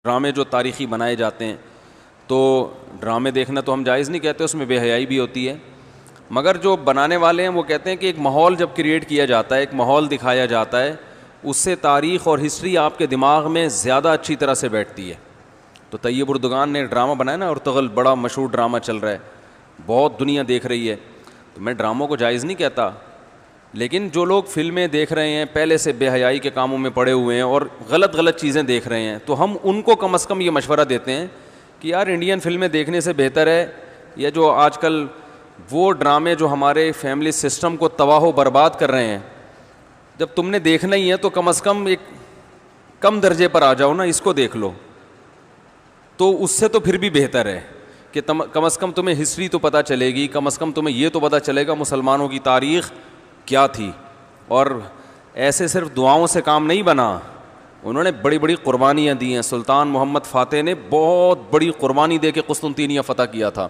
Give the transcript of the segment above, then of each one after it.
ڈرامے جو تاریخی بنائے جاتے ہیں تو ڈرامے دیکھنا تو ہم جائز نہیں کہتے، اس میں بے حیائی بھی ہوتی ہے، مگر جو بنانے والے ہیں وہ کہتے ہیں کہ ایک ماحول جب کریٹ کیا جاتا ہے، ایک ماحول دکھایا جاتا ہے، اس سے تاریخ اور ہسٹری آپ کے دماغ میں زیادہ اچھی طرح سے بیٹھتی ہے۔ تو طیب اردگان نے ڈرامہ بنایا نا، ارطغرل بڑا مشہور ڈرامہ چل رہا ہے، بہت دنیا دیکھ رہی ہے، تو میں ڈراموں کو جائز نہیں کہتا، لیکن جو لوگ فلمیں دیکھ رہے ہیں پہلے سے بے حیائی کے کاموں میں پڑے ہوئے ہیں اور غلط چیزیں دیکھ رہے ہیں، تو ہم ان کو کم از کم یہ مشورہ دیتے ہیں کہ یار انڈین فلمیں دیکھنے سے بہتر ہے یہ جو آج کل وہ ڈرامے جو ہمارے فیملی سسٹم کو تباہ و برباد کر رہے ہیں، جب تم نے دیکھنا ہی ہے تو کم از کم ایک کم درجے پر آ جاؤ نا، اس کو دیکھ لو، تو اس سے تو پھر بھی بہتر ہے کہ کم از کم تمہیں ہسٹری تو پتہ چلے گی، کم از کم تمہیں یہ تو پتہ چلے گا مسلمانوں کی تاریخ کیا تھی۔ اور ایسے صرف دعاؤں سے کام نہیں بنا، انہوں نے بڑی بڑی قربانیاں دی ہیں۔ سلطان محمد فاتح نے بہت بڑی قربانی دے کے قسطنطینیہ فتح کیا تھا،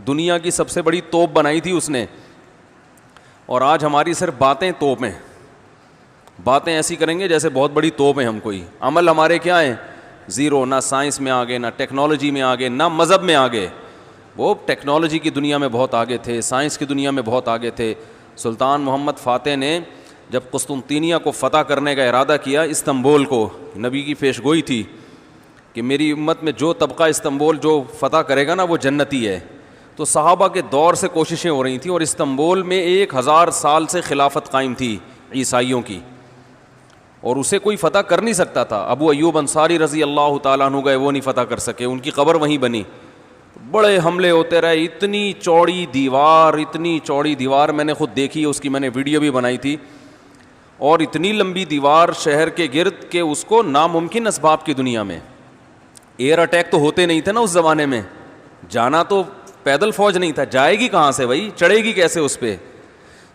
دنیا کی سب سے بڑی توپ بنائی تھی اس نے، اور آج ہماری صرف باتیں توپ ہیں، باتیں ایسی کریں گے جیسے بہت بڑی توپ ہیں ہم، کوئی عمل ہمارے کیا ہیں زیرو، نہ سائنس میں آگے، نہ ٹیکنالوجی میں آگے، نہ مذہب میں آگے۔ وہ ٹیکنالوجی کی دنیا میں بہت آگے تھے، سائنس کی دنیا میں بہت آگے تھے۔ سلطان محمد فاتح نے جب قسطنطینیہ کو فتح کرنے کا ارادہ کیا، استنبول کو، نبی کی پیشگوئی تھی کہ میری امت میں جو طبقہ استنبول جو فتح کرے گا نا وہ جنتی ہے، تو صحابہ کے دور سے کوششیں ہو رہی تھیں، اور استنبول میں 1000 سال سے خلافت قائم تھی عیسائیوں کی، اور اسے کوئی فتح کر نہیں سکتا تھا۔ ابو ایوب انصاری رضی اللہ تعالیٰ عنہ گئے، وہ نہیں فتح کر سکے، ان کی قبر وہیں بنی، بڑے حملے ہوتے رہے، اتنی چوڑی دیوار میں نے خود دیکھی ہے، اس کی میں نے ویڈیو بھی بنائی تھی، اور اتنی لمبی دیوار شہر کے گرد کہ اس کو ناممکن اسباب کی دنیا میں، ایئر اٹیک تو ہوتے نہیں تھے نا اس زمانے میں، جانا تو پیدل فوج نہیں تھا، جائے گی کہاں سے بھائی، چڑھے گی کیسے اس پہ؟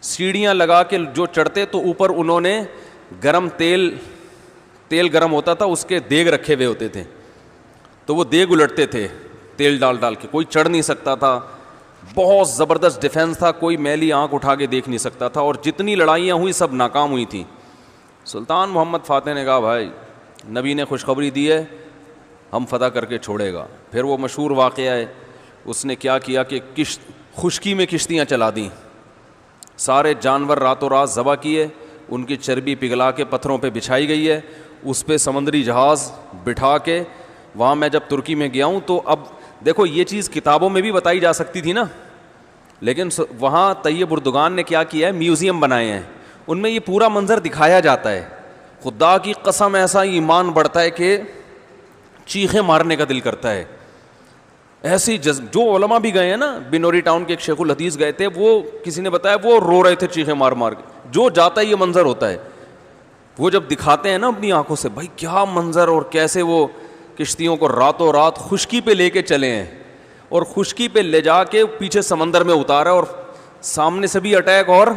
سیڑھیاں لگا کے جو چڑھتے تو اوپر انہوں نے گرم تیل گرم ہوتا تھا، اس کے دیگ رکھے ہوئے ہوتے تھے، تو وہ دیگ الٹتے تھے تیل ڈال کے، کوئی چڑھ نہیں سکتا تھا، بہت زبردست ڈیفنس تھا، کوئی میلی آنکھ اٹھا کے دیکھ نہیں سکتا تھا، اور جتنی لڑائیاں ہوئی سب ناکام ہوئی تھیں۔ سلطان محمد فاتح نے کہا بھائی نبی نے خوشخبری دی ہے، ہم فتح کر کے چھوڑے گا۔ پھر وہ مشہور واقعہ ہے، اس نے کیا کیا کہ خشکی میں کشتیاں چلا دیں، سارے جانور راتوں رات ذبح کیے، ان کی چربی پگھلا کے پتھروں پہ بچھائی گئی ہے، اس پہ سمندری جہاز بٹھا کے، وہاں میں جب ترکی میں گیا ہوں تو اب دیکھو یہ چیز کتابوں میں بھی بتائی جا سکتی تھی نا، لیکن وہاں طیب اردگان نے کیا کیا ہے، میوزیم بنائے ہیں، ان میں یہ پورا منظر دکھایا جاتا ہے۔ خدا کی قسم ایسا ایمان بڑھتا ہے کہ چیخیں مارنے کا دل کرتا ہے، ایسی جو علماء بھی گئے ہیں نا، بنوری ٹاؤن کے ایک شیخ الحدیث گئے تھے، وہ کسی نے بتایا وہ رو رہے تھے چیخیں مار کے، جو جاتا ہے یہ منظر ہوتا ہے، وہ جب دکھاتے ہیں نا اپنی آنکھوں سے، بھائی کیا منظر، اور کیسے وہ کشتیوں کو راتوں رات خشکی پہ لے کے چلے ہیں، اور خشکی پہ لے جا کے پیچھے سمندر میں اتارا، اور سامنے سے بھی اٹیک اور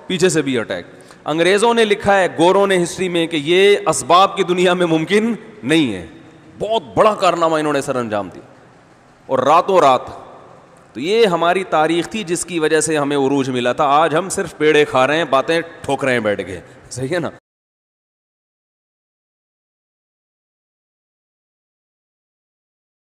پیچھے سے بھی اٹیک۔ انگریزوں نے لکھا ہے، گوروں نے ہسٹری میں، کہ یہ اسباب کی دنیا میں ممکن نہیں ہے، بہت بڑا کارنامہ انہوں نے سر انجام دیا، اور راتوں رات۔ تو یہ ہماری تاریخ تھی جس کی وجہ سے ہمیں عروج ملا تھا، آج ہم صرف پیڑے کھا رہے ہیں، باتیں ٹھوک رہے ہیں بیٹھ کے، صحیح ہے نا۔